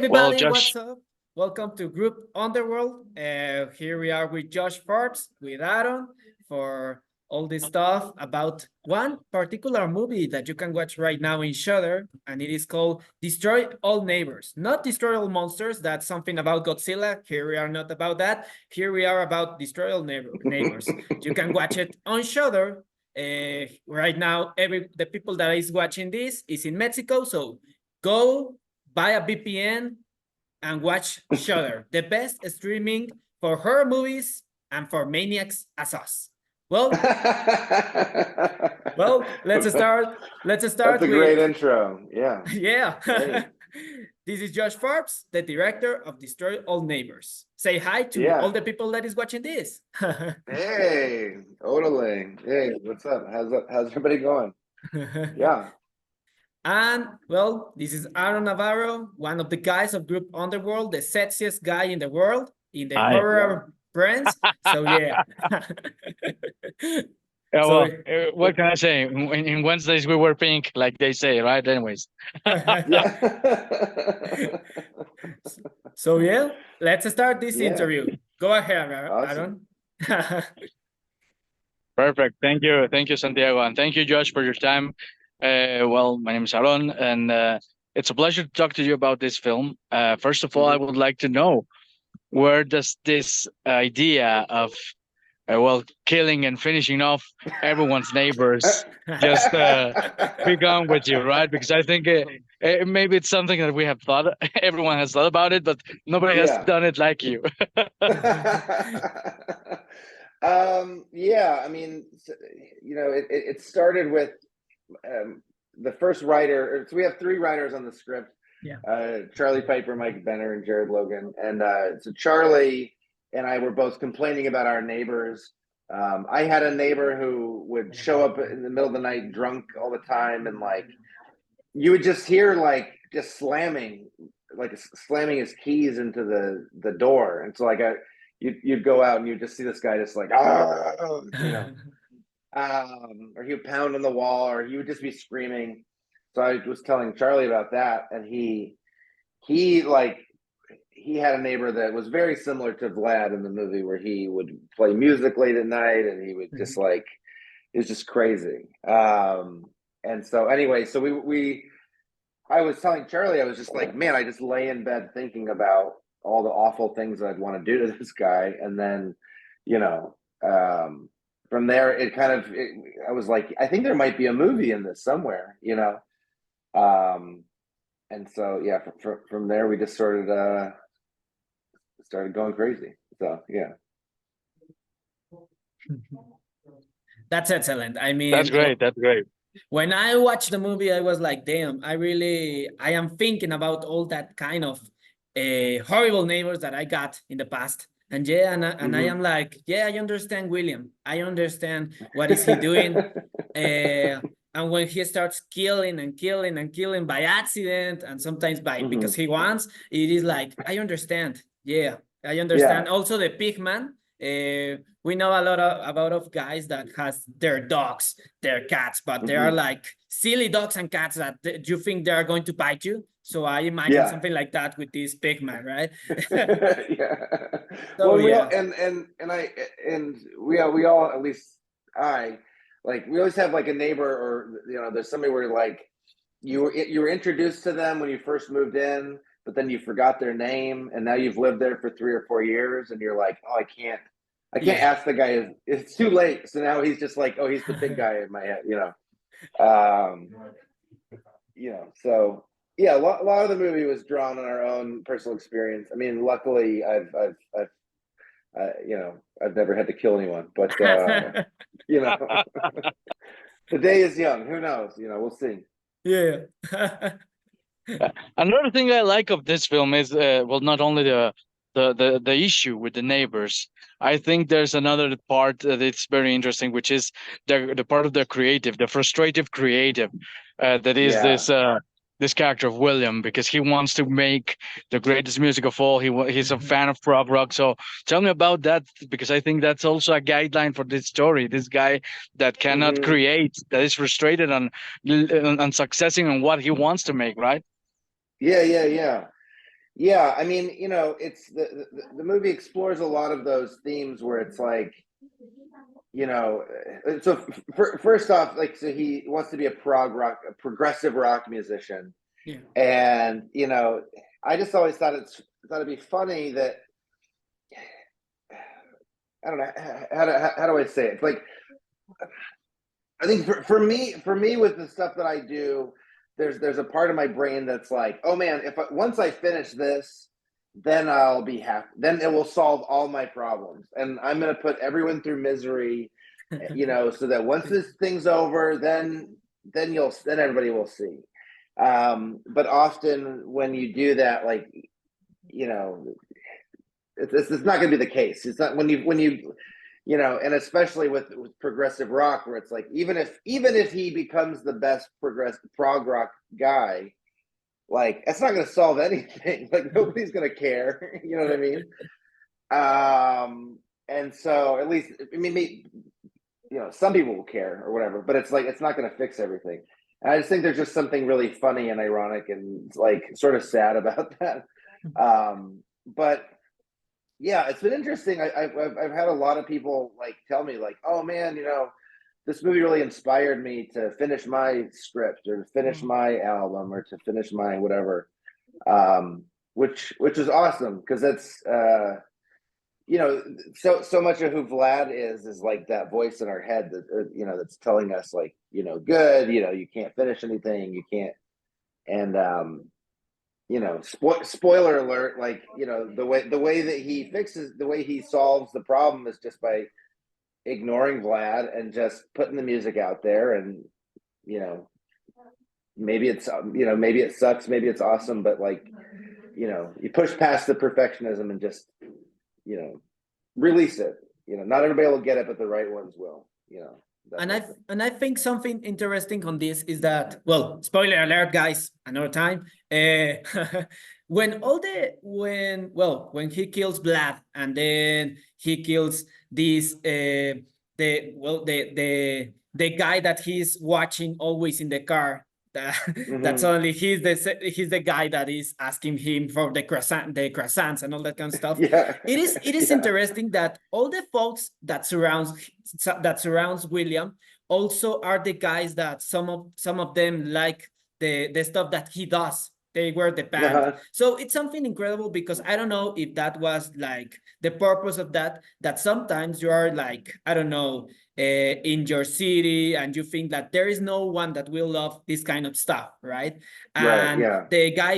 Well, everybody, what's Josh, up? Welcome to Group Underworld. Here we are with Josh Forbes, with Aaron, for all this stuff about one particular movie that you can watch right now in Shudder, and it is called Destroy All Neighbors. Not Destroy All Monsters, that's something about Godzilla. Here we are not about that. Here we are about Destroy All Neighbors. You can watch it on Shudder. Right now, the people that is watching this is in Mexico, so go buy a VPN and watch Shudder, the best streaming for horror movies and for maniacs as us. Well, let's start. Let's start. That's a great intro. Yeah. Yeah. This is Josh Forbes, the director of Destroy All Neighbors. Say hi to all the people that is watching this. Hey, Odele. Hey, what's up? How's everybody going? Yeah. And well, this is Aaron Navarro, one of the guys of Group Underworld, the sexiest guy in the world in the horror brands. So yeah. well, what can I say? In Wednesdays we wear pink, like they say, right? Anyways. So yeah, let's start this interview. Go ahead, Aaron. Awesome. Perfect. Thank you, Santiago, and thank you, Josh, for your time. Well, my name is Aaron, and it's a pleasure to talk to you about this film. First of all, I would like to know, where does this idea of killing and finishing off everyone's neighbors just begun with you, right? Because I think maybe it's something that we have thought, everyone has thought about it, but nobody has done it like you. Yeah, I mean, it started with the first writer. So we have three writers on the script. Charlie Piper, Mike Benner, and Jared Logan. And so Charlie and I were both complaining about our neighbors. I had a neighbor who would show up in the middle of the night drunk all the time, and like you would just hear just slamming his keys into the door. And so you'd go out and you'd just see this guy just like, or he would pound on the wall, or he would just be screaming. So I was telling Charlie about that, and he had a neighbor that was very similar to Vlad in the movie, where he would play music late at night, and he would just it was just crazy. And so anyway, so I was telling Charlie, I was just like, man, I just lay in bed thinking about all the awful things I'd want to do to this guy. And then, from there, I was like, I think there might be a movie in this somewhere, and so, yeah, from there, we just started going crazy. So, yeah. That's excellent. I mean, that's great. That's great. When I watched the movie, I was like, damn, I am thinking about all that kind of horrible neighbors that I got in the past. And I am like, yeah, I understand William. I understand what is he doing. And when he starts killing and killing and killing by accident, and sometimes because he wants, it is like, I understand. Yeah, I understand. Yeah. Also the pigman. We know a lot about guys that has their dogs, their cats, but they are like silly dogs and cats that you think they are going to bite you. So I imagine something like that with this pigman, right? So, we all, at least we always have like a neighbor, or there's somebody where you were introduced to them when you first moved in, but then you forgot their name, and now you've lived there for 3 or 4 years, and you're like, oh, I can't ask the guy. It's too late. So now he's just like, oh, he's the big guy in my head, So yeah, a lot of the movie was drawn on our own personal experience. I mean, luckily, I've never had to kill anyone, but the day is young. Who knows? We'll see. Yeah. Another thing I like of this film is not only the issue with the neighbors. I think there's another part that's very interesting, which is the part of the creative, the frustrated creative, that is this character of William, because he wants to make the greatest music of all. He's a fan of prog rock. So tell me about that, because I think that's also a guideline for this story. This guy that cannot create, that is frustrated on successing on what he wants to make, right? Yeah. Yeah, I mean, you know, it's the movie explores a lot of those themes where it's like, you know, so first off, like, so he wants to be a a progressive rock musician. Yeah. And, you know, I just always thought it'd be funny that, I don't know, how do I say it? It's like, I think for me with the stuff that I do, there's a part of my brain that's like, oh man, once I finish this, then I'll be happy. Then it will solve all my problems, and I'm gonna put everyone through misery, you know, so that once this thing's over, then everybody will see. But often when you do that, like, you know, it's not gonna be the case. It's not when you you know, and especially with progressive rock, where it's like, even if he becomes the best prog rock guy, like, it's not going to solve anything. Like, nobody's going to care. You know what I mean? And so, at least, I mean, you know, some people will care or whatever, but it's like, it's not going to fix everything. And I just think there's just something really funny and ironic and like sort of sad about that. But yeah, it's been interesting. I've had a lot of people like tell me like, oh man, you know, this movie really inspired me to finish my script or to finish my album or to finish my whatever, which is awesome, because that's you know, so much of who Vlad is like that voice in our head that, you know, that's telling us like, you know, good, you know, you can't finish anything, you can't, and you know, spoiler alert, like, you know, the way that he solves the problem is just by ignoring Vlad and just putting the music out there. And, you know, maybe it's, you know, maybe it sucks, maybe it's awesome, but like, you know, you push past the perfectionism and just, you know, release it. You know, not everybody will get it, but the right ones will, you know. And I think something interesting on this is that, well, spoiler alert, guys, another time. When he kills Vlad, and then he kills this the guy that he's watching always in the car. That's only he's the guy that is asking him for the croissants and all that kind of stuff. Yeah. It is interesting that all the folks that surrounds William also are the guys that some of them like the stuff that he does. They were the band. So it's something incredible, because I don't know if that was like the purpose of that sometimes you are like, I don't know, in your city, and you think that there is no one that will love this kind of stuff, right? And yeah.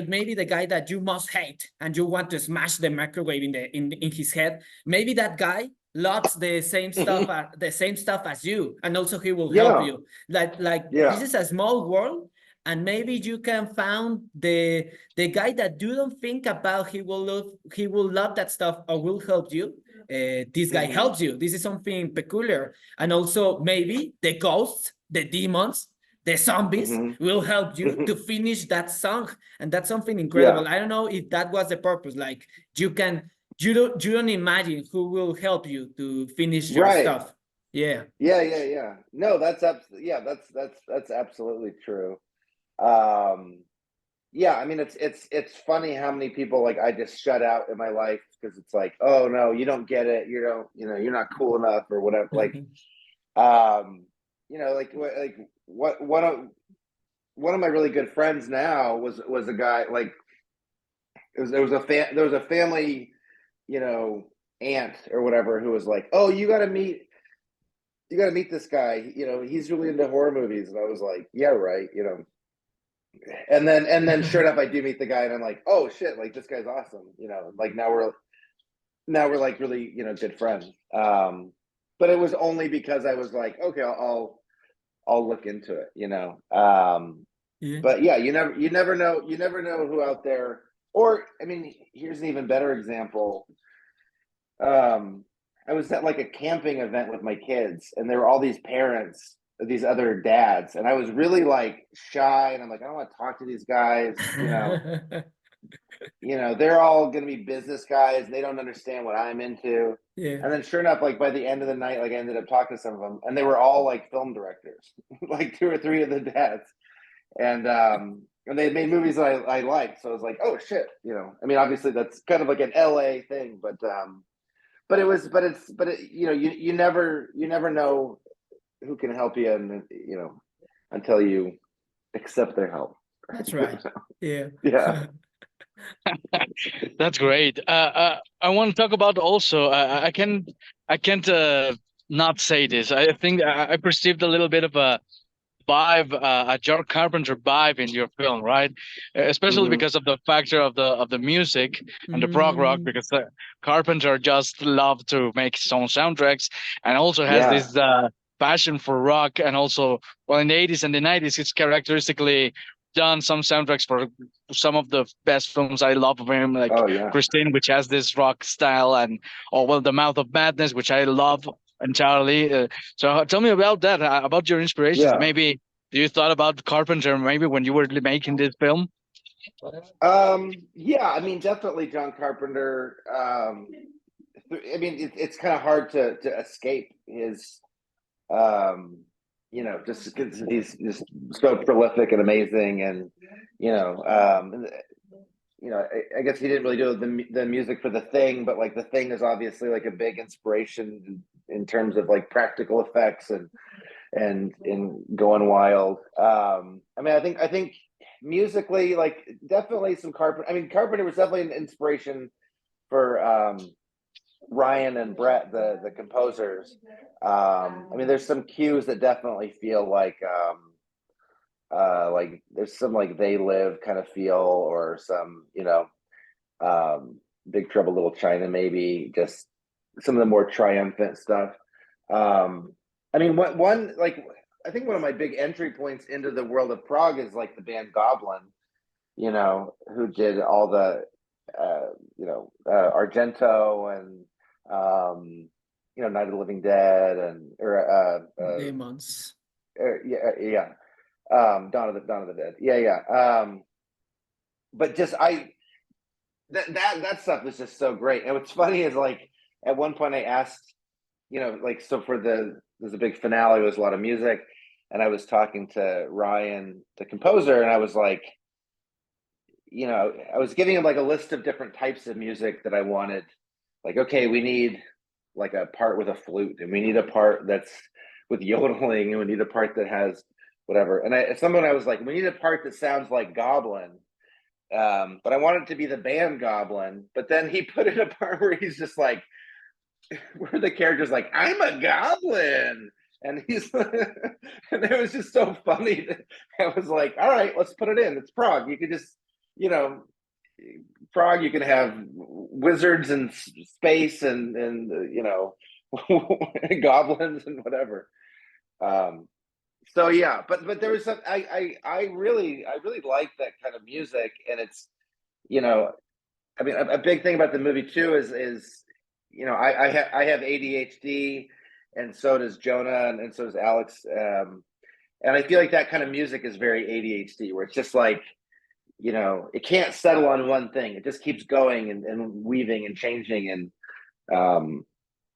maybe the guy that you must hate and you want to smash the microwave in his head, maybe that guy loves the same stuff as you, and also he will help you. Like this is a small world, and maybe you can find the guy that you don't think about he will love that stuff or will help you. This guy helps you. This is something peculiar. And also maybe the ghosts, the demons, the zombies will help you to finish that song. And that's something incredible. I don't know if that was the purpose. Like, you don't imagine who will help you to finish your stuff. Yeah. No, that's absolutely true. Yeah, I mean, it's funny how many people like I just shut out in my life because it's like, oh no, you don't get it, you know, you're not cool enough or whatever. Like, you know, like one of my really good friends now was a guy, like, there was a family, you know, aunt or whatever, who was like, oh, you got to meet this guy, you know, he's really into horror movies. And I was like, yeah, right, you know. And then sure enough, I do meet the guy, and I'm like, oh shit, like, this guy's awesome, you know. Like, now we're like really, you know, good friends. But it was only because I was like, okay, I'll look into it, you know. But yeah, you never know who out there. Or, I mean, here's an even better example. I was at like a camping event with my kids, and there were all these parents, these other dads, and I was really like shy, and I'm like, I don't want to talk to these guys, you know. You know, they're all gonna be business guys, and they don't understand what I'm into. And then sure enough, like, by the end of the night, like, I ended up talking to some of them, and they were all like film directors, like 2 or 3 of the dads. And and they made movies that I liked. So I was like, oh shit, you know. I mean, obviously that's kind of like an LA thing, but you know, you never know who can help you, and you know, until you accept their help. That's right. Yeah. Yeah. That's great. I want to talk about also. I can't not say this. I think I perceived a little bit of a vibe, a John Carpenter vibe in your film, right? Especially because of the factor of the music and the prog rock, because Carpenter just loved to make his own soundtracks, and also has this passion for rock, and also, well, in the 80s and the 90s, he's characteristically done some soundtracks for some of the best films I love of him, like Christine, which has this rock style, and The Mouth of Madness, which I love entirely. So tell me about that, about your inspirations. Yeah. Maybe you thought about Carpenter maybe when you were making this film? Yeah, I mean, definitely John Carpenter. I mean, it's kind of hard to escape his, you know, just because he's just so prolific and amazing, and you know, I guess he didn't really do the music for The Thing, but like The Thing is obviously like a big inspiration in terms of like practical effects and going wild. I mean, I think musically, like definitely some Carpenter. I mean, Carpenter was definitely an inspiration for Ryan and Brett, the composers. I mean, there's some cues that definitely feel like there's some like They Live kind of feel, or some, you know, Big Trouble Little China, maybe, just some of the more triumphant stuff. I mean, one like, I think one of my big entry points into the world of prog is like the band Goblin, you know, who did all the Argento and you know, Night of the Living Dead, and Demons. Dawn of the Dead. But just that stuff is just so great. And what's funny is, like, at one point I asked, you know, like, so there's a big finale, there's a lot of music, and I was talking to Ryan, the composer, and I was like, you know, I was giving him like a list of different types of music that I wanted. Like, okay, we need like a part with a flute, and we need a part that's with yodeling, and we need a part that has whatever. And at some point I was like, we need a part that sounds like Goblin, but I want it to be the band Goblin. But then he put in a part where he's just like, where the character's like, I'm a goblin, and he's and it was just so funny that I was like, all right, let's put it in. It's prog. You could just, you know, prog, you can have wizards and space and you know, goblins and whatever. So yeah, but there was some, I really like that kind of music, and it's, you know, I mean, a big thing about the movie too is you know, I have ADHD, and so does Jonah, and so does Alex, and I feel like that kind of music is very ADHD, where it's just like, you know, it can't settle on one thing. It just keeps going and weaving and changing, and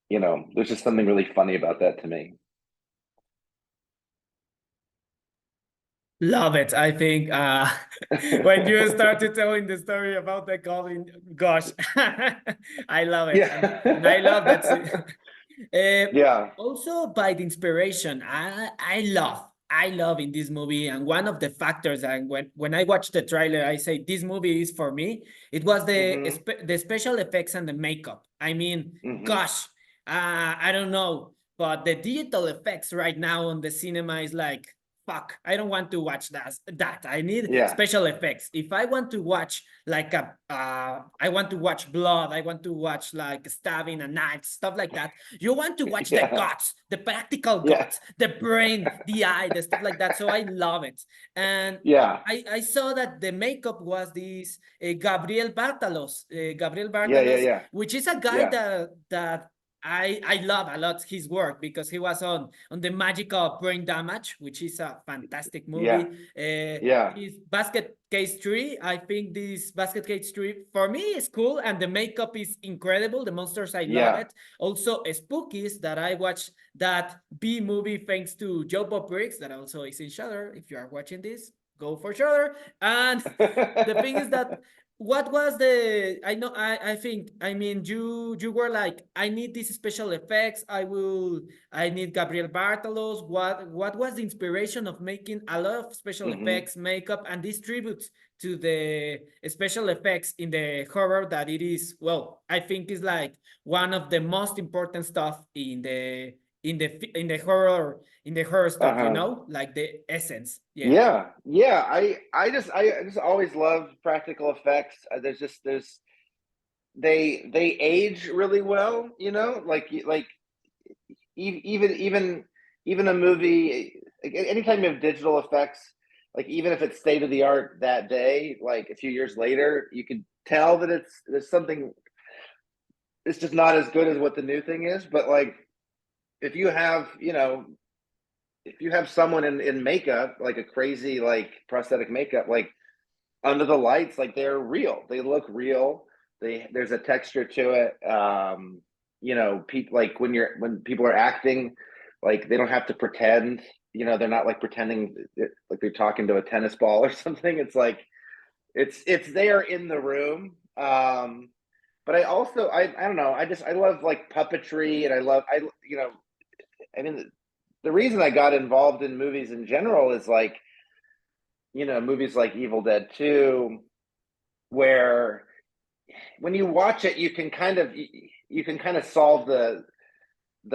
you know, there's just something really funny about that to me. Love it. I think when you started telling the story about the goblin, gosh, I love it. Yeah. And I love that. Yeah. Also, by the inspiration, I love in this movie, and one of the factors, and when I watched the trailer, I say this movie is for me. It was the special effects and the makeup. I mean, gosh, I don't know, but the digital effects right now on the cinema is like, fuck, I don't want to watch that. I need special effects. If I want to watch like I want to watch blood, I want to watch like stabbing and knives, stuff like that. You want to watch the guts, the practical guts, the brain, the eye, the stuff like that. So I love it. And I saw that the makeup was this Gabriel Bartalos, which is a guy that I love a lot his work, because he was on the Magical Brain Damage, which is a fantastic movie. His Basket Case 3, I think this Basket Case 3 for me is cool, and the makeup is incredible. The monsters, I love it. Also, Spookies, that I watched that B movie thanks to Joe Bob Briggs, that also is in Shudder. If you are watching this, go for shoulder. And the thing is that what was the I think I mean you were like, I need these special effects, I need Gabriel Bartalos. What was the inspiration of making a lot of special effects, makeup, and these tributes to the special effects in the horror that it is, well, I think is like one of the most important stuff in the horror stuff, you know, like the essence. Yeah. I just always love practical effects. There's they age really well, you know, like even a movie, like anytime you have digital effects, like even if it's state of the art that day, like a few years later, you can tell that there's something, it's just not as good as what the new thing is. But like if you have, you know, if you have someone in makeup, like a crazy like prosthetic makeup, like under the lights, like they're real, they look real, there's a texture to it. You know, people, like when people are acting, like they don't have to pretend, you know, they're not like pretending like they're talking to a tennis ball or something. It's like it's there in the room. But I also I don't know, I love like puppetry, and you know, I mean, the reason I got involved in movies in general is like, you know, movies like Evil Dead 2, where when you watch it, you can kind of solve the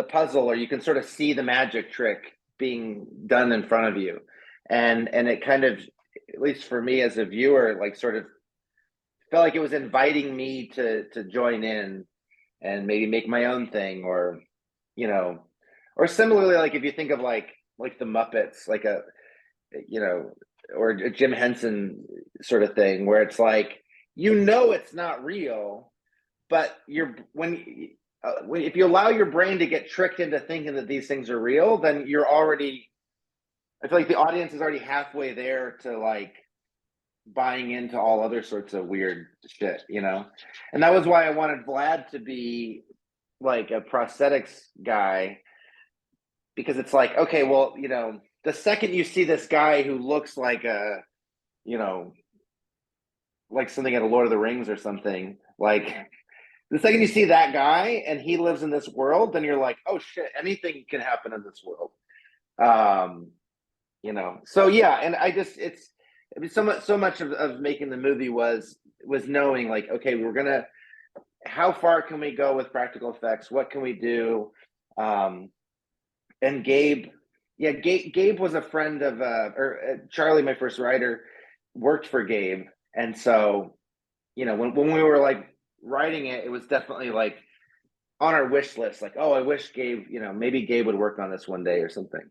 puzzle, or you can sort of see the magic trick being done in front of you. And it kind of, at least for me as a viewer, like sort of felt like it was inviting me to join in and maybe make my own thing, or, you know, or similarly, like if you think of like the Muppets, like a, you know, or a Jim Henson sort of thing, where it's like, you know, it's not real, but if you allow your brain to get tricked into thinking that these things are real, then you're already, I feel like the audience is already halfway there to like buying into all other sorts of weird shit, you know? And that was why I wanted Vlad to be like a prosthetics guy, because it's like, okay, well, you know, the second you see this guy who looks like a, you know, like something out of Lord of the Rings or something, like the second you see that guy and he lives in this world, then you're like, oh shit, anything can happen in this world. You know, so yeah, and I mean, so much of making the movie was knowing like, okay, how far can we go with practical effects? What can we do? And Gabe was a friend of, Charlie, my first writer, worked for Gabe. And so, you know, when we were like writing it, it was definitely like on our wish list, like, oh, I wish Gabe, you know, maybe Gabe would work on this one day or something.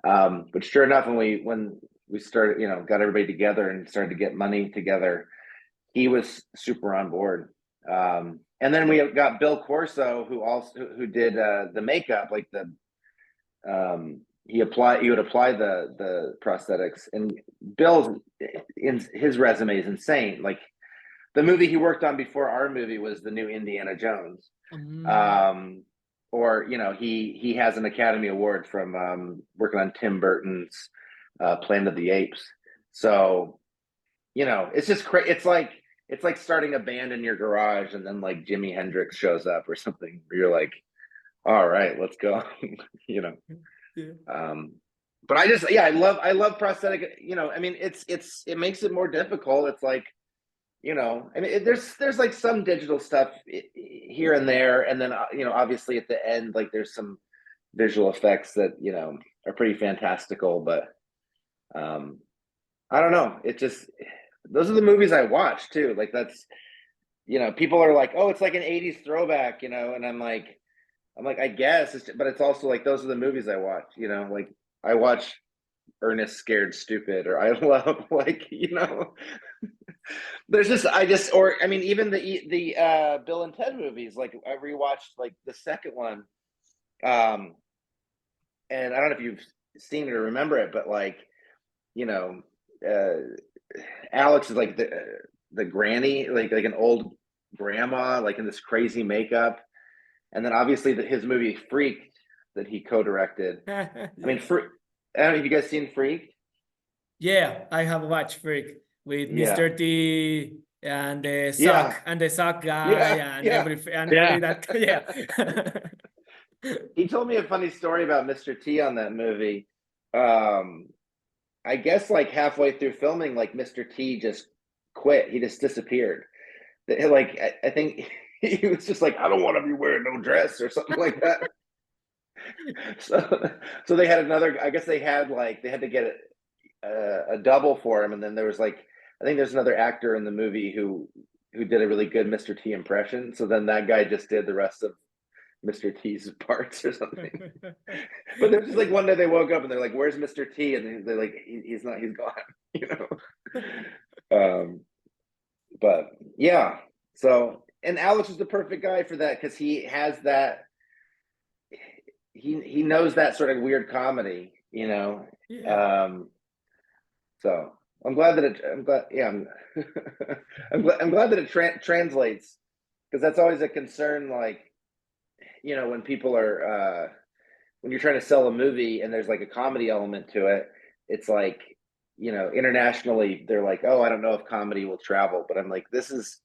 But sure enough, when we started, you know, got everybody together and started to get money together, he was super on board. And then we got Bill Corso, who did the makeup, like he would apply the prosthetics. And Bill's, his resume is insane. Like the movie he worked on before our movie was the new Indiana Jones. Or, you know, he has an Academy Award from working on Tim Burton's Planet of the Apes. So, you know, it's just it's like starting a band in your garage and then like Jimi Hendrix shows up or something, where you're like, all right, let's go. You know. Yeah. But I love prosthetic, you know, I mean, it makes it more difficult. It's like, you know, I mean, there's like some digital stuff here and there, and then you know, obviously at the end, like there's some visual effects that, you know, are pretty fantastical. But I don't know, it just, those are the movies I watch too. Like that's, you know, people are like, oh, it's like an 80s throwback, you know, and I'm like, I guess, but it's also like, those are the movies I watch, you know, like I watch Ernest Scared Stupid, or I love, like, you know, there's just, or I mean, even the Bill and Ted movies, like I rewatched like the second one, and I don't know if you've seen it or remember it, but like, you know, Alex is like the granny, like an old grandma, like in this crazy makeup. And then obviously his movie Freaked that he co-directed. I mean, I don't know if you guys seen Freaked. Yeah, I have watched Freak with Yeah. Mr. T and the Yeah. sock and the sock guy Yeah, and yeah. every that yeah. He told me a funny story about Mr. T on that movie. I guess like halfway through filming, like Mr. T just quit. He just disappeared. Like I think he was just like, I don't want to be wearing no dress or something like that. So they had another. I guess they had to get a double for him, and then there was like, I think there's another actor in the movie who did a really good Mr. T impression. So then that guy just did the rest of Mr. T's parts or something. But they're just like, one day they woke up and they're like, "Where's Mr. T?" And they're like, "He's not. He's gone." You know. But yeah. So, and Alex is the perfect guy for that because he has that. He knows that sort of weird comedy, you know. Yeah. So I'm glad that I'm glad that it translates, because that's always a concern. Like, you know, when people are when you're trying to sell a movie and there's like a comedy element to it, it's like, you know, internationally they're like, oh, I don't know if comedy will travel, but I'm like, it's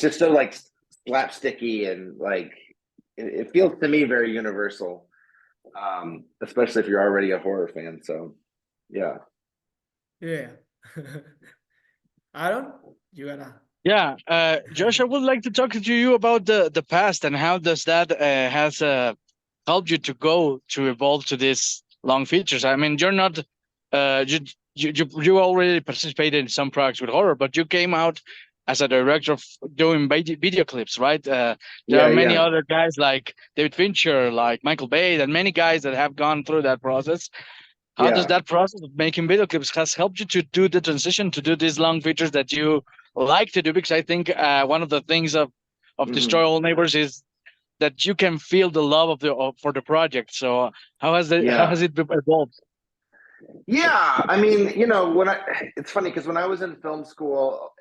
just so like slapsticky and like it feels to me very universal, especially if you're already a horror fan. So yeah. Yeah. Aaron, you gotta. Yeah, Josh, I would like to talk to you about the past and how does that has helped you to go to evolve to these long features. I mean, you're not you already participated in some projects with horror, but you came out as a director of doing video clips, right? There are many other guys like David Fincher, like Michael Bay, and many guys that have gone through that process. How does that process of making video clips has helped you to do the transition to do these long features that you like to do? Because I think one of the things of Destroy All Neighbors is that you can feel the love of for the project. So how has it evolved? Yeah, I mean, you know, it's funny because when I was in film school,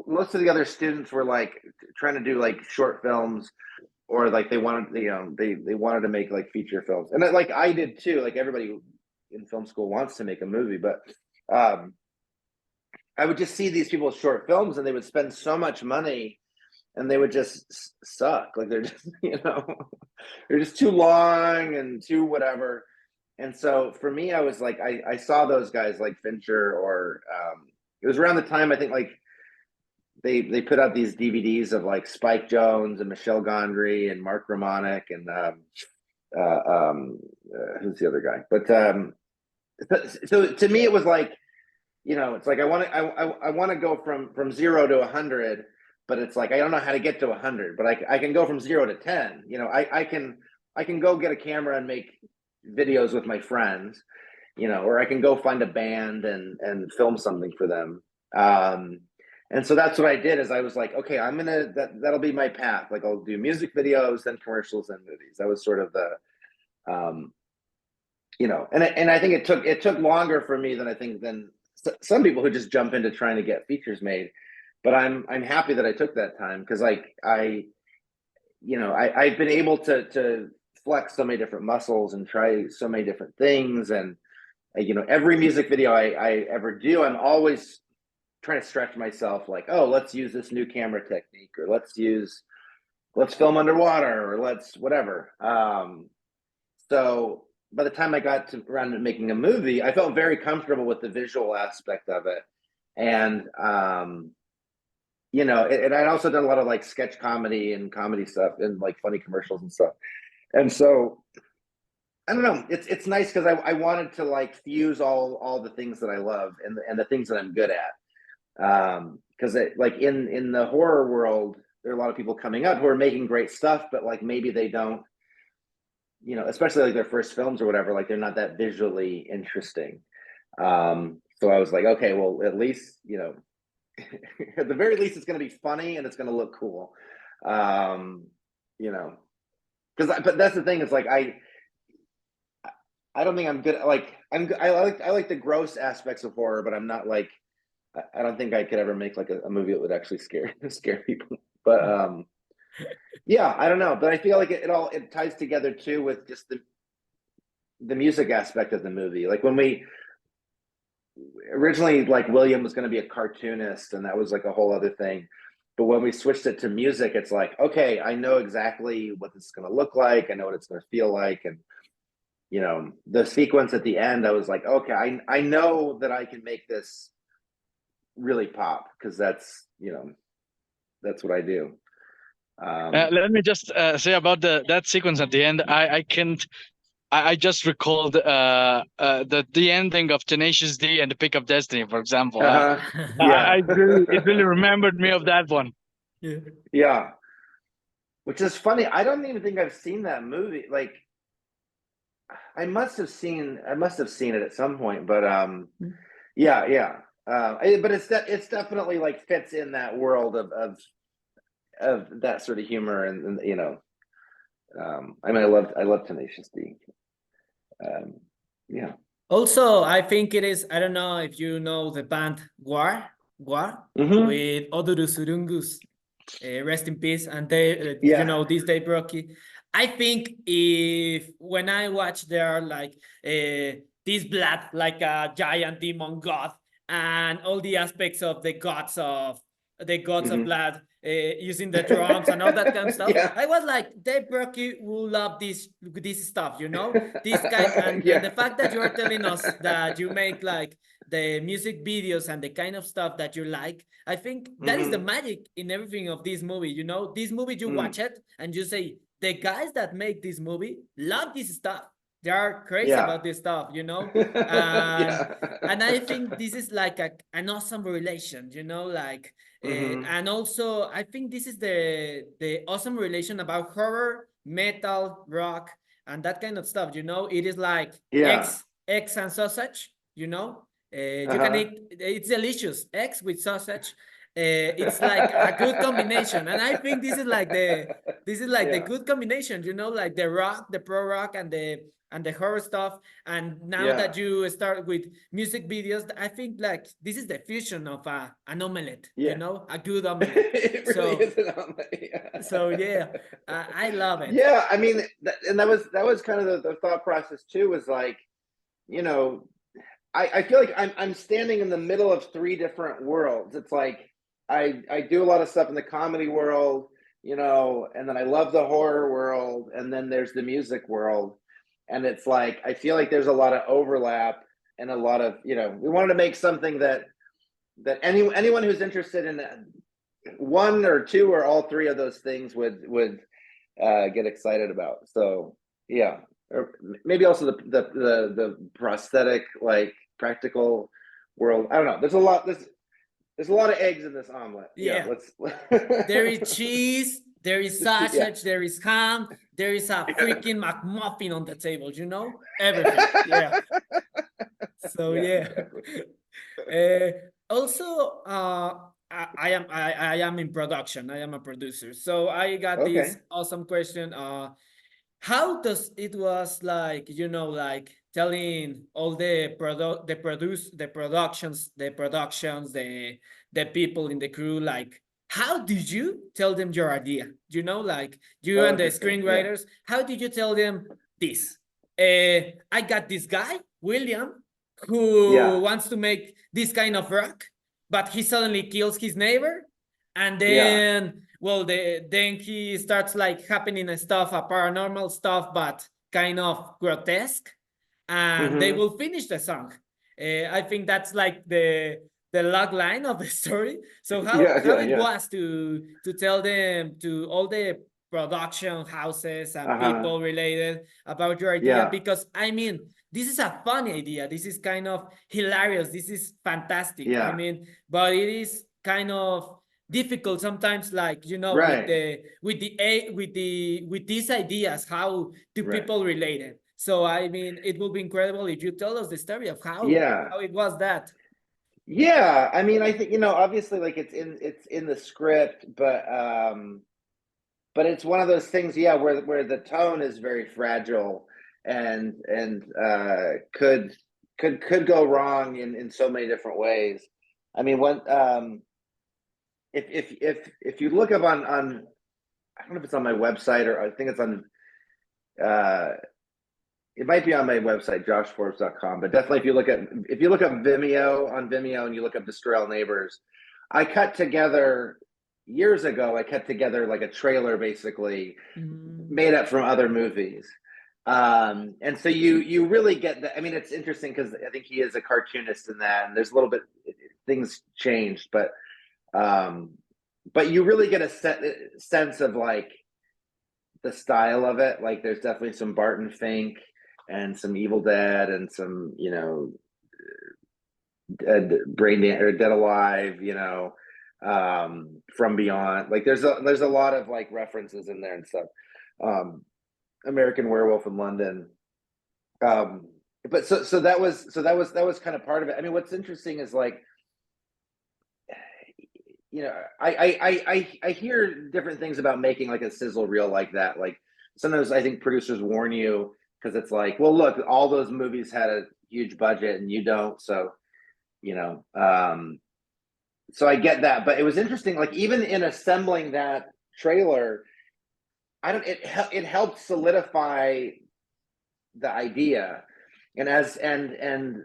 most of the other students were like trying to do like short films, or like they wanted, you know, they wanted to make like feature films, and like I did too. Like everybody in film school wants to make a movie, but I would just see these people's short films, and they would spend so much money, and they would just suck. Like they're just, you know, they're just too long and too whatever. And so for me, I was like, I saw those guys like Fincher, or it was around the time I think like they put out these DVDs of like Spike Jonze and Michel Gondry and Mark Romanek and who's the other guy? But so to me, it was like, you know, it's like I want to go from 0 to 100, but it's like I don't know how to get to 100, but I can go from 0 to 10. You know, I can go get a camera and make videos with my friends, you know, or I can go find a band and film something for them. And so that's what I did, is I was like, okay, that'll be my path. Like I'll do music videos, then commercials, then movies. That was sort of the, you know, and I think it took longer for me than some people who just jump into trying to get features made. But I'm happy that I took that time, because like I've been able to flex so many different muscles and try so many different things. And you know, every music video I ever do, I'm always trying to stretch myself, like, oh, let's use this new camera technique, or let's film underwater, or let's whatever. So by the time I got around to making a movie, I felt very comfortable with the visual aspect of it. And you know, and I'd also done a lot of like sketch comedy and comedy stuff and like funny commercials and stuff. And so I don't know, it's nice because I wanted to like fuse all the things that I love and the things that I'm good at. Because like in the horror world, there are a lot of people coming up who are making great stuff, but like maybe they don't, you know, especially like their first films or whatever, like they're not that visually interesting. So I was like, okay, well, at least, you know, at the very least, it's going to be funny and it's going to look cool. You know, but that's the thing. It's like I don't think I'm good. Like I like the gross aspects of horror, but I'm not like, I don't think I could ever make like a movie that would actually scare people. But yeah, I don't know. But I feel like it ties together too with just the music aspect of the movie. Like when we originally like William was going to be a cartoonist, and that was like a whole other thing. But when we switched it to music, it's like, okay, I know exactly what this is going to look like. I know what it's going to feel like. And, you know, the sequence at the end, I was like, okay, I know that I can make this really pop, because that's, you know, that's what I do. Let me just say about that sequence at the end. I just recalled the ending of Tenacious D and the Pick of Destiny, for example. Yeah. It really remembered me of that one. Yeah. Which is funny. I don't even think I've seen that movie. Like, I must have seen it at some point, but yeah. But it's definitely like fits in that world of that sort of humor, and you know, I mean, I love Tenacious D. Yeah. Also, I think it is, I don't know if you know the band Guar with Oduru Surungus, rest in peace, and they, you know, this Dave Rocky. I think if when I watch there like this Vlad, like a giant demon god, and all the aspects of the gods of Vlad, using the drums and all that kind of stuff. I was like, Dave Rocky will love this stuff, you know, this kind, and the fact that you're telling us that you make like the music videos and the kind of stuff that you like, I think that is the magic in everything of this movie. You know, this movie, you watch it and you say, the guys that make this movie love this stuff. They are crazy about this stuff, you know? And I think this is like an awesome relation, you know, like, and also I think this is the awesome relation about horror, metal, rock, and that kind of stuff, you know? It is like eggs and sausage, you know? You can eat, it's delicious, eggs with sausage. It's like a good combination, and I think this is like the good combination, you know, like the rock, the pro rock, and the horror stuff. And now that you start with music videos, I think like this is the fusion of an omelette, you know, a good omelette. It really is an omelette. So yeah, I love it. Yeah, I mean, and that was kind of the thought process too. Was like, you know, I feel like I'm standing in the middle of three different worlds. It's like I do a lot of stuff in the comedy world, you know, and then I love the horror world, and then there's the music world. And it's like, I feel like there's a lot of overlap and a lot of, you know, we wanted to make something that anyone who's interested in one or two or all three of those things would get excited about. So yeah, or maybe also the prosthetic, like practical world. I don't know. There's a lot of eggs in this omelet. Yeah. Let's there is cheese, there is sausage, there is ham, there is a freaking McMuffin on the table, you know? Everything. Yeah. So also I am in production. I am a producer. So I got this awesome question. How does it was like, you know, like telling all the productions, the people in the crew, like, how did you tell them your idea? You know, like you and the screenwriters, how did you tell them this? I got this guy, William, who wants to make this kind of rock, but he suddenly kills his neighbor, and then then he starts like happening stuff, paranormal stuff, but kind of grotesque, and they will finish the song. I think that's like the log line of the story. So how it was to tell them, to all the production houses and people related, about your idea, because I mean, this is a funny idea, this is kind of hilarious, this is fantastic. I mean, but it is kind of difficult sometimes, like, you know, with these ideas, how do people relate it? So I mean, it will be incredible if you tell us the story of how it was that. Yeah, I mean, I think, you know, obviously, like it's in the script, but it's one of those things, where the tone is very fragile and could go wrong in so many different ways. I mean, if you look up on I don't know if it's on my website, or I think it's on it might be on my website, joshforbes.com, but definitely if you look up Vimeo on Vimeo and you look up Destroy All Neighbors, I cut together years ago. I cut together like a trailer, basically made up from other movies, and so you really get that. I mean, it's interesting because I think he is a cartoonist in that, and there's a little bit things changed, but you really get a sense of like the style of it. Like there's definitely some Barton Fink and some Evil Dead and some, you know, Dead Alive, you know, From Beyond. Like there's a lot of like references in there and stuff. American Werewolf in London. But so that was kind of part of it. I mean, what's interesting is like, you know, I hear different things about making like a sizzle reel like that. Like sometimes I think producers warn you because it's like, well, look, all those movies had a huge budget and you don't. So, you know, so I get that. But it was interesting, like even in assembling that trailer, it helped solidify the idea. And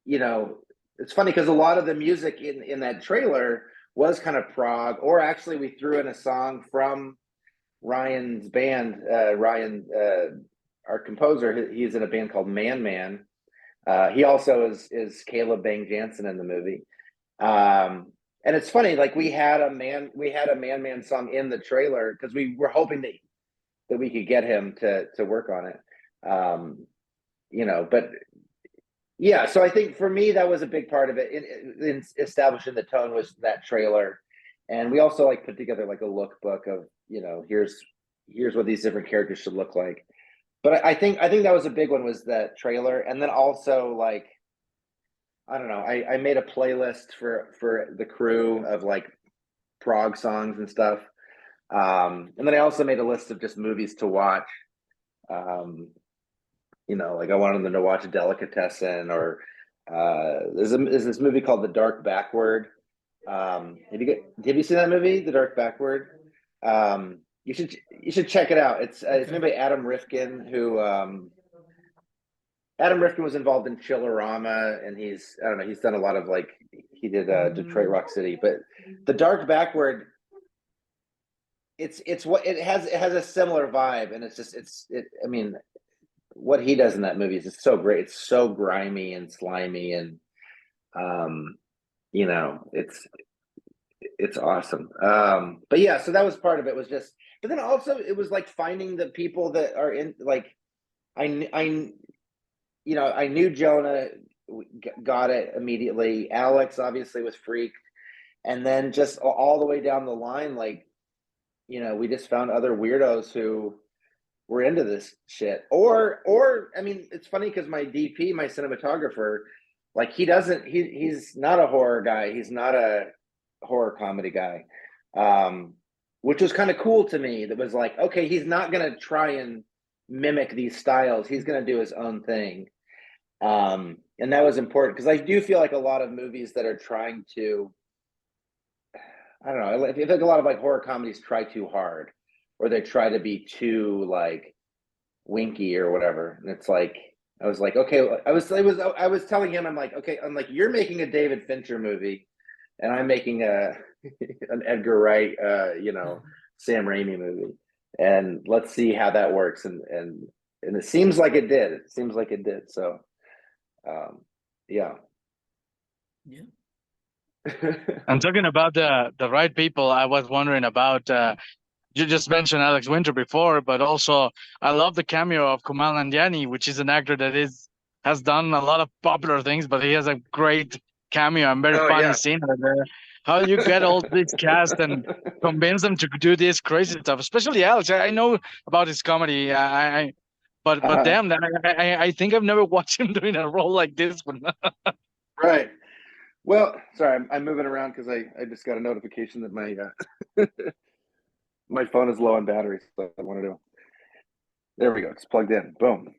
you know, it's funny because a lot of the music in that trailer was kind of prog, or actually we threw in a song from Ryan's band. Ryan, our composer, he's in a band called Man Man. He also is Caleb Bang Jansen in the movie. And it's funny, like we had a Man Man song in the trailer because we were hoping that we could get him to work on it. You know, but yeah, so I think for me that was a big part of it in establishing the tone was that trailer. And we also like put together like a lookbook of, you know, here's what these different characters should look like. But I think that was a big one, was that trailer. And then also like, I don't know, I made a playlist for the crew of like prog songs and stuff. And then I also made a list of just movies to watch. You know, like I wanted them to watch Delicatessen, or there's this movie called The Dark Backward. Have you seen that movie, The Dark Backward? You should check it out. It's made by Adam Rifkin, who Adam Rifkin was involved in Chillerama, and he's done a lot of like, he did Detroit Rock City. But The Dark Backward, it has a similar vibe, and I mean, what he does in that movie is just so great. It's so grimy and slimy, and you know, it's awesome. But yeah, so that was part of it, was just, but then also it was like finding the people that are in, like I knew Jonah got it immediately. Alex obviously was freaked, and then just all the way down the line, like, you know, we just found other weirdos who were into this shit. Or I mean, it's funny because my DP, my cinematographer, like he's not a horror guy. He's not a horror comedy guy, which was kind of cool to me. That was like, okay, he's not gonna try and mimic these styles. He's gonna do his own thing. And that was important because I do feel like a lot of movies that are trying to, I don't know, I feel like a lot of like horror comedies try too hard, or they try to be too like winky or whatever. And it's like, I was like, okay, I was telling him, I'm like, you're making a David Fincher movie, and I'm making an Edgar Wright, you know, Sam Raimi movie, and let's see how that works. And it seems like it did. So, yeah. And talking about the right people, I was wondering about, you just mentioned Alex Winter before, but also I love the cameo of Kumail Nanjiani, which is an actor that has done a lot of popular things, but he has a great cameo and very funny scene there. How do you get all this cast and convince them to do this crazy stuff? Especially Alex. I know about his comedy. But damn, I think I've never watched him doing a role like this one. Right. Well, sorry, I'm moving around because I just got a notification that my my phone is low on battery. So I want to do. There we go. It's plugged in. Boom.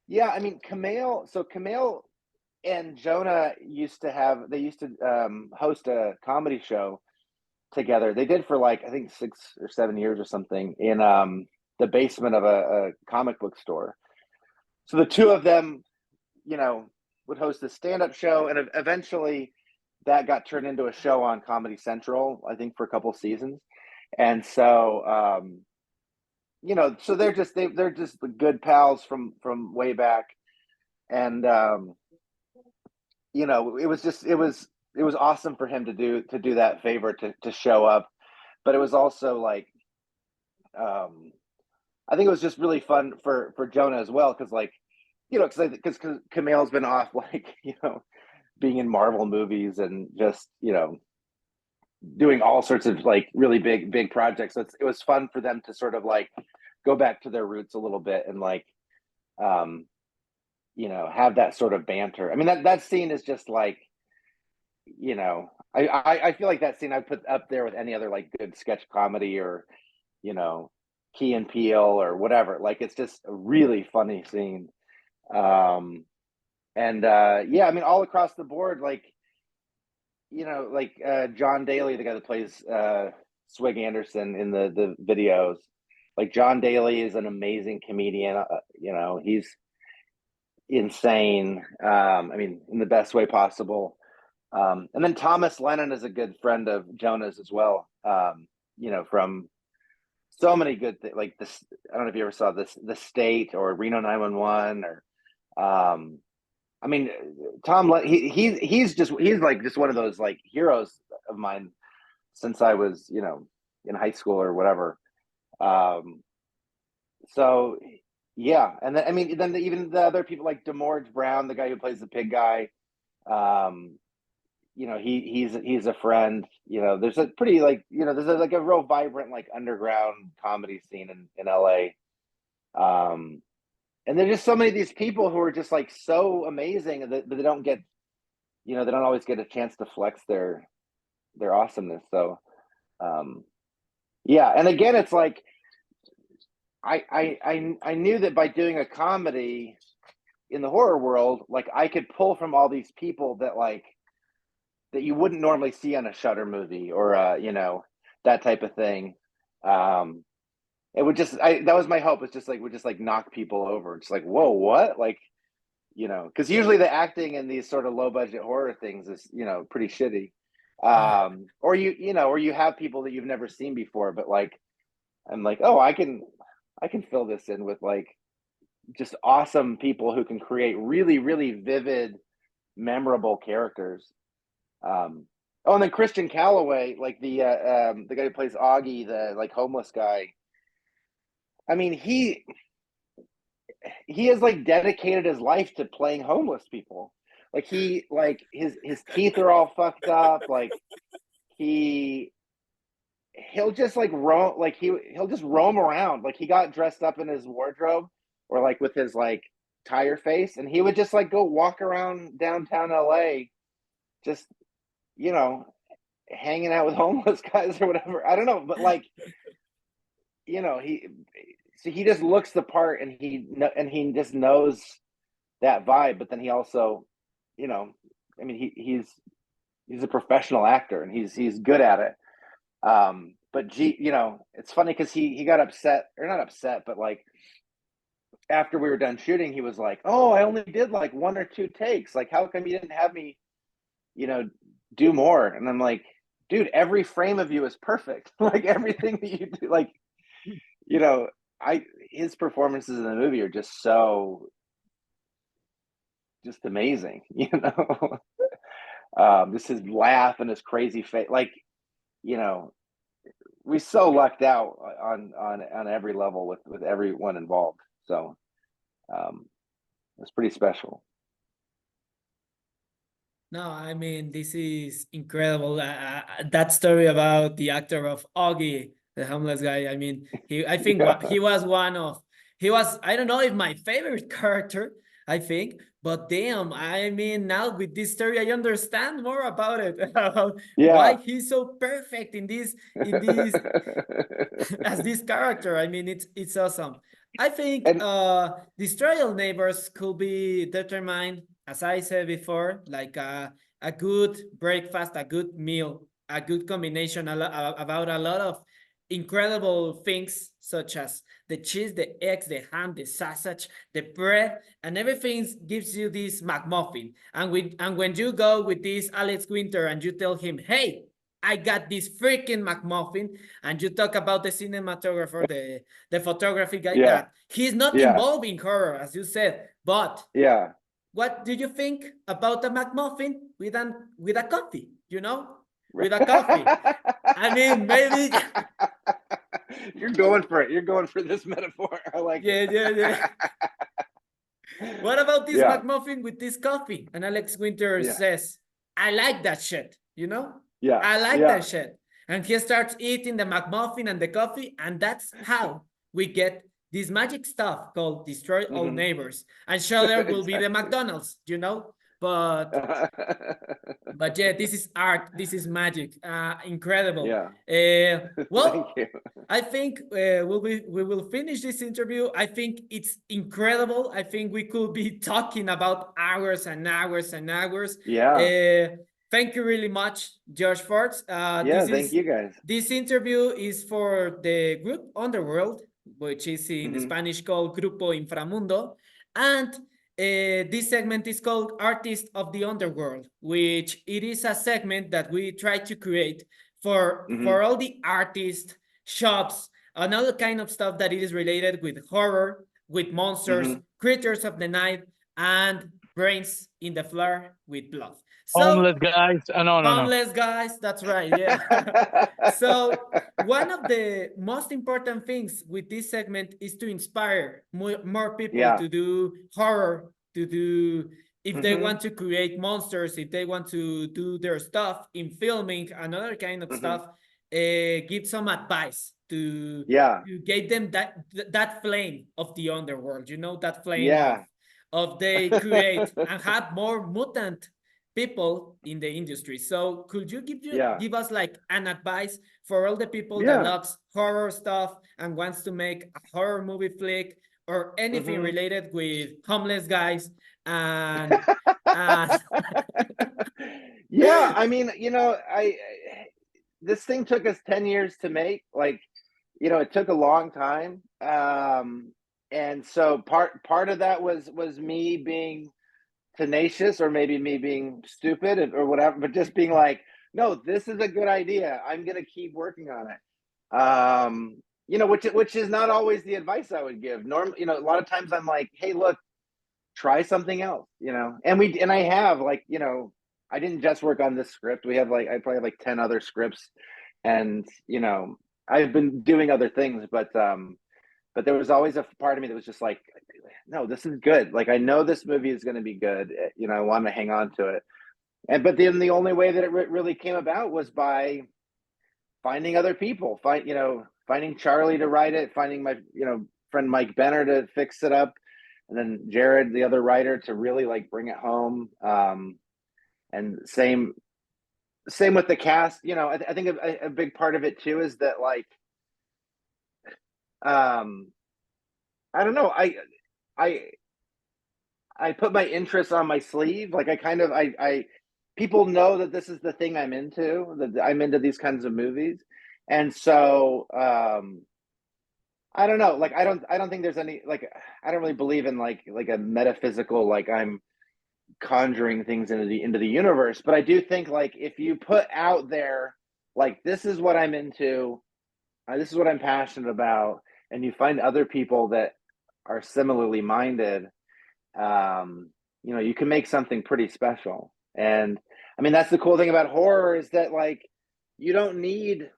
Yeah, I mean, Kumail and Jonah used to host a comedy show together. They did for like, I think 6 or 7 years or something in the basement of a comic book store. So the two of them, you know, would host a stand-up show, and eventually that got turned into a show on Comedy Central, I think, for a couple seasons. And so, you know, so they're just good pals from way back. And you know, it was awesome for him to do that favor to show up, but it was also like, I think it was just really fun for Jonah as well, because like, you know, because Kumail's been off, like, you know, being in Marvel movies and just, you know, doing all sorts of like really big projects. So it was fun for them to sort of like go back to their roots a little bit and like, you know, have that sort of banter. I mean, that scene is just like, you know, I feel like that scene I put up there with any other like good sketch comedy, or, you know, Key and Peele or whatever. Like, it's just a really funny scene. And yeah, I mean, all across the board, like, you know, like John Daly, the guy that plays Swig Anderson in the videos, like John Daly is an amazing comedian. You know, he's insane. I mean, in the best way possible. And then Thomas Lennon is a good friend of Jonah's as well. You know, from so many good things, like this. I don't know if you ever saw The State or Reno 911, or I mean, he's like just one of those like heroes of mine since I was, you know, in high school or whatever. So yeah, and then I mean, then even the other people like Demorge Brown, the guy who plays the pig guy, you know, he's a friend. You know, there's a pretty like, you know, there's like a real vibrant like underground comedy scene in LA. And there's just so many of these people who are just like so amazing that they don't get, you know, they don't always get a chance to flex their awesomeness. So yeah, and again, it's like I knew that by doing a comedy in the horror world, like I could pull from all these people that like that you wouldn't normally see on a Shudder movie or you know, that type of thing. It would just that was my hope. It's just like would just like knock people over. It's like, whoa, what? Like, you know, because usually the acting in these sort of low budget horror things is, you know, pretty shitty. Or you know, or you have people that you've never seen before, but like I'm like, oh, I can fill this in with like just awesome people who can create really, really vivid, memorable characters. Oh, and then Christian Calloway, like the guy who plays Augie, the like homeless guy. I mean, he has like dedicated his life to playing homeless people. Like he like his teeth are all fucked up. Like he'll just like roam, like he'll just roam around. Like he got dressed up in his wardrobe or like with his like tire face, and he would just like go walk around downtown LA, just, you know, hanging out with homeless guys or whatever. I don't know, but like, you know, he just looks the part, and he just knows that vibe. But then he also, you know, I mean, he's a professional actor, and he's good at it. But you know, it's funny because he got upset, or not upset, but like after we were done shooting, he was like, "Oh, I only did like 1 or 2 takes. Like, how come you didn't have me, you know, do more?" And I'm like, "Dude, every frame of you is perfect. Like everything that you do, like, you know." His performances in the movie are just so just amazing, you know. Just his laugh and his crazy face, like, you know, we so lucked out on every level with everyone involved. So it's pretty special. No, I mean, this is incredible. That story about the actor of Augie, the homeless guy. I mean, I think he was I don't know if my favorite character, I think, but damn, I mean, now with this story, I understand more about it, about why he's so perfect in this as this character. I mean, it's awesome. I think these trial neighbors could be determined, as I said before, like a good breakfast, a good meal, a good combination about a lot of incredible things such as the cheese, the eggs, the ham, the sausage, the bread, and everything gives you this McMuffin. And when you go with this Alex Winter and you tell him, hey, I got this freaking McMuffin, and you talk about the cinematographer, the photography guy, that he's not involved in horror, as you said, but what do you think about a McMuffin with a coffee, you know? With a coffee. I mean, maybe you're going for it. You're going for this metaphor. I like it. Yeah. What about this McMuffin with this coffee? And Alex Winter says, I like that shit, you know? I like that shit. And he starts eating the McMuffin and the coffee, and that's how we get this magic stuff called Destroy All Neighbors. And Schiller will be the McDonald's, you know? But yeah, this is art, this is magic, incredible. Well, I think we will finish this interview. I think it's incredible. I think we could be talking about hours and hours and hours. Thank you really much, Josh Forbes. Thank you guys. This interview is for the group Underworld, which is in Spanish called Grupo Inframundo, and this segment is called Artist of the Underworld, which it is a segment that we try to create for all the artists, shops, and all the kind of stuff that it is related with horror, with monsters, creatures of the night, and brains in the floor with blood. So, homeless guys. No. Homeless guys, that's right, yeah. So one of the most important things with this segment is to inspire more people to do horror, to do, if they want to create monsters, if they want to do their stuff in filming and other kind of stuff, give some advice to give them that flame of the underworld, you know, that flame of they create and have more mutant people in the industry. So could you give us like an advice for all the people that loves horror stuff and wants to make a horror movie flick or anything related with homeless guys and I mean, you know, this thing took us 10 years to make. Like, you know, it took a long time. And so part of that was me being tenacious, or maybe me being stupid or whatever, but just being like, no, this is a good idea, I'm gonna keep working on it. You know, which is not always the advice I would give. Normally, you know, a lot of times I'm like, hey, look, try something else, you know. And I have, like, you know, I didn't just work on this script. We have like, I probably have like 10 other scripts, and you know, I've been doing other things, but there was always a part of me that was just like, no, this is good. Like, I know this movie is going to be good. You know, I want to hang on to it. But then the only way that it really came about was by finding other people, finding Charlie to write it, finding my, you know, friend Mike Benner to fix it up, and then Jared, the other writer, to really like bring it home. And same with the cast. You know, I think a big part of it too is that, like, I don't know, I put my interests on my sleeve. Like, I people know that this is the thing I'm into, that I'm into these kinds of movies. And so I don't know, like, I don't think there's any, like, I don't really believe in like a metaphysical, like, I'm conjuring things into the universe. But I do think, like, if you put out there, like, this is what I'm into, this is what I'm passionate about, and you find other people that are similarly minded, you know, you can make something pretty special. And I mean, that's the cool thing about horror, is that, like, you don't need,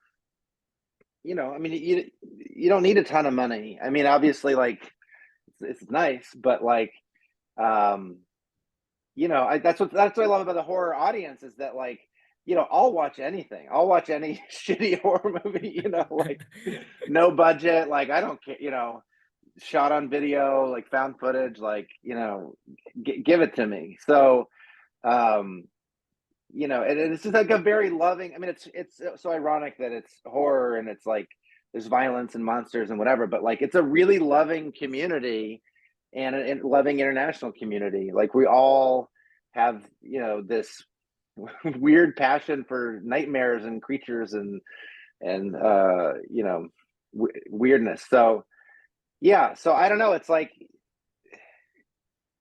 you know, I mean, you don't need a ton of money. I mean, obviously, like, it's nice, but like, you know, that's what I love about the horror audience, is that, like, you know, I'll watch anything. I'll watch any shitty horror movie, you know, like, no budget, like, I don't care, you know, shot on video, like, found footage, like, you know, give it to me. So, you know, it's just like a very loving, I mean, it's so ironic that it's horror and it's like there's violence and monsters and whatever, but like, it's a really loving community and a loving international community. Like, we all have, you know, this weird passion for nightmares and creatures and and you know, weirdness. So yeah, so I don't know. It's like,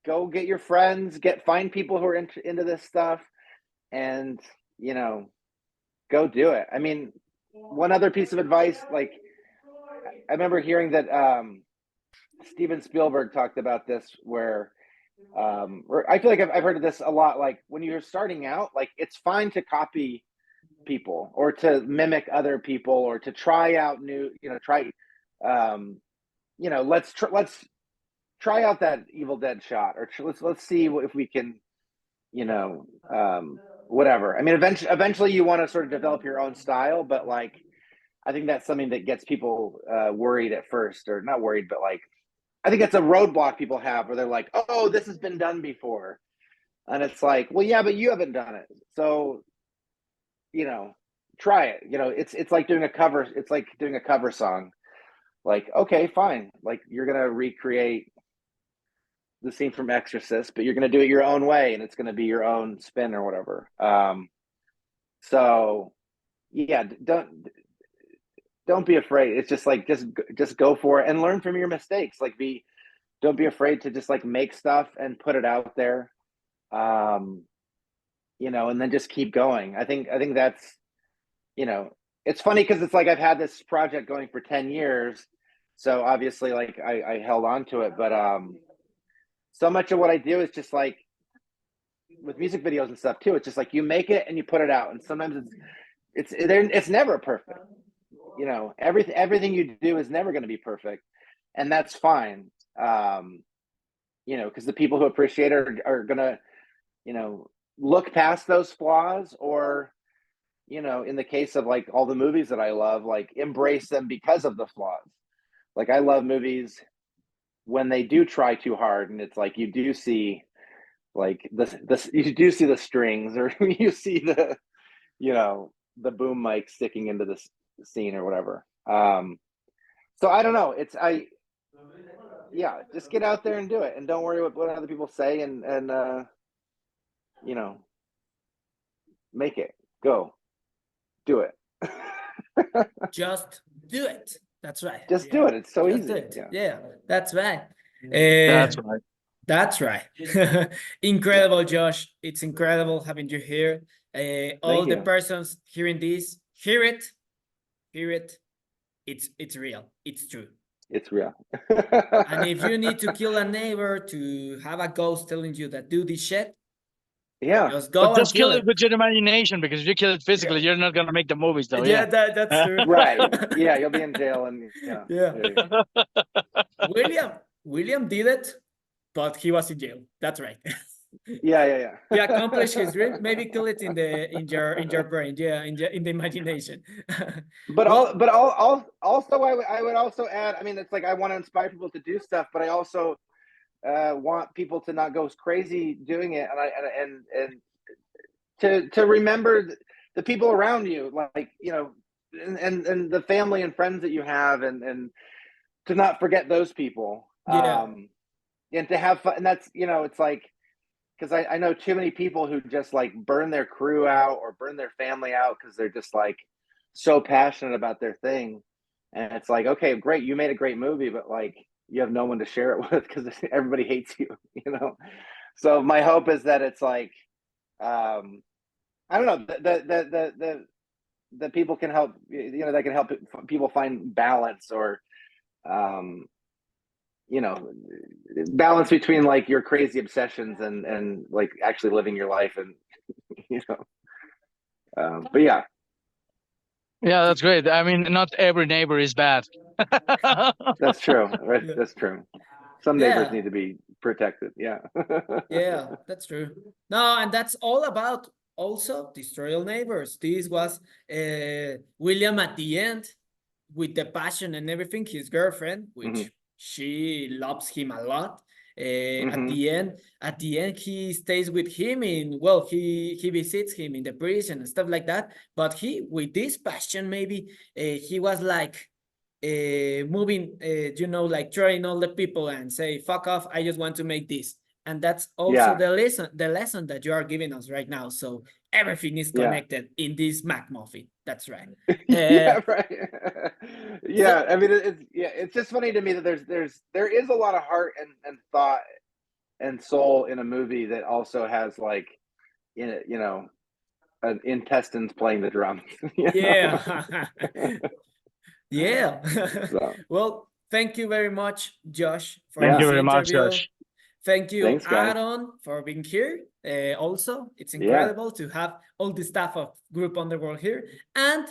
go get your friends, find people who are into this stuff, and you know, go do it. I mean, one other piece of advice, like I remember hearing that Steven Spielberg talked about this, where or I feel like I've heard of this a lot. Like when you're starting out, like it's fine to copy people or to mimic other people or to try out new, you know, you know, let's try out that Evil Dead shot, or let's see if we can, you know, whatever. I mean, eventually you want to sort of develop your own style, but like, I think that's something that gets people worried at first, or not worried, but like, I think it's a roadblock people have where they're like, oh, this has been done before. And it's like, well, yeah, but you haven't done it. So, you know, try it. You know, it's like doing a cover. It's like doing a cover song. Like, okay, fine. Like you're going to recreate the scene from Exorcist, but you're going to do it your own way, and it's going to be your own spin or whatever. So yeah, don't be afraid. It's just like, just go for it and learn from your mistakes. Like don't be afraid to just like make stuff and put it out there. You know, and then just keep going. I think that's, you know, it's funny because it's like I've had this project going for 10 years. So obviously like I held on to it, but so much of what I do is just like with music videos and stuff too. It's just like you make it and you put it out, and sometimes it's never perfect. You know, everything you do is never going to be perfect, and that's fine. You know, because the people who appreciate it are gonna, you know, look past those flaws, or, you know, in the case of like all the movies that I love, like embrace them because of the flaws. Like I love movies when they do try too hard, and it's like you do see like you do see the strings, or you see the, you know, the boom mic sticking into the scene or whatever. So I don't know. Yeah, just get out there and do it, and don't worry what other people say, and you know, make it, go do it. Just do it. That's right. Just do it. It's so Just easy. do it. Yeah. Yeah, that's right. That's right. That's right. Incredible, Josh. It's incredible having you here. All the persons hearing this, hear it. It's real. It's true. It's real. And if you need to kill a neighbor to have a ghost telling you that do this shit, yeah, just go But and just kill kill it with your imagination, because if you kill it physically, you're not gonna make the movies though. Yeah, Yeah. that's true. right. Yeah, you'll be in jail, and yeah. William did it, but he was in jail. That's right. Yeah. He accomplished his dream. Maybe kill it in your brain. Yeah, in the imagination. But also I would also add. I mean, it's like I want to inspire people to do stuff, but I also want people to not go crazy doing it, and to remember the people around you, like, you know, and the family and friends that you have, and to not forget those people. Yeah. And to have fun. And that's, you know, it's like, because I know too many people who just like burn their crew out or burn their family out because they're just like so passionate about their thing. And it's like, okay, great, you made a great movie, but like you have no one to share it with because everybody hates you, you know. So my hope is that it's like, I don't know, that people can help, you know, that can help people find balance, or you know, balance between like your crazy obsessions and like actually living your life, and you know, but yeah. Yeah, that's great. I mean, not every neighbor is bad. That's true. Right? That's true. Some neighbors need to be protected. Yeah. Yeah, that's true. No, and that's all about also destroy all neighbors. This was William at the end, with the passion and everything, his girlfriend, which she loves him a lot. At the end, he stays with him he visits him in the prison and stuff like that. But he, with this passion, maybe he was like moving, you know, like throwing all the people and say, fuck off, I just want to make this. And that's also the lesson that you are giving us right now. So everything is connected in this McMuffin. That's right. Yeah, right. Yeah, I mean, it's just funny to me that there is a lot of heart and thought and soul in a movie that also has like, intestines playing the drums. Yeah. Yeah. So, Well, thank you very much, Josh, for Thank this you very much, interview. Josh. Thank you, Thanks, guys. Aaron, for being here. Also, it's incredible to have all the staff of Group Underworld here. And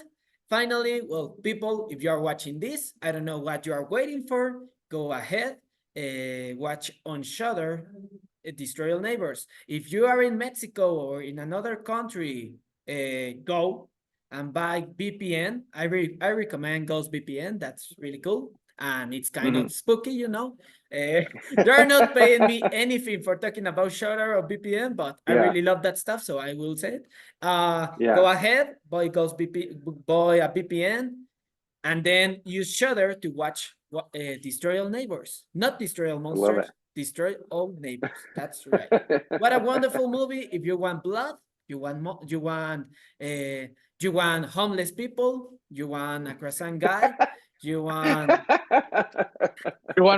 finally, well, people, if you are watching this, I don't know what you are waiting for. Go ahead, watch on Shudder, Destroy All Neighbors. If you are in Mexico or in another country, go and buy VPN. I recommend Ghost VPN. That's really cool. And it's kind of spooky, you know. They're not paying me anything for talking about Shudder or VPN, but I really love that stuff, so I will say it. Go ahead, buy a VPN, and then use Shudder to watch Destroy All Neighbors. Not Destroy All Monsters, Destroy All Neighbors. That's right. What a wonderful movie. If you want blood, you want homeless people, you want a croissant guy, you want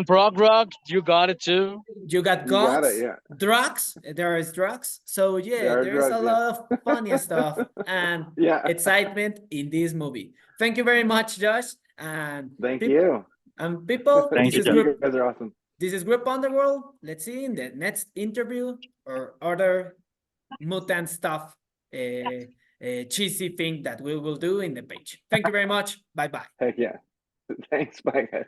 prog rock, you got it too. You got guns, drugs. There is drugs. So yeah, there's a lot of funny stuff and excitement in this movie. Thank you very much, Josh. And thank you. And people, Thank you, you guys are awesome. This is Group Underworld. Let's see in the next interview or other mutant stuff, cheesy thing that we will do in the page. Thank you very much. Bye-bye. Heck yeah. Thanks. Bye, guys.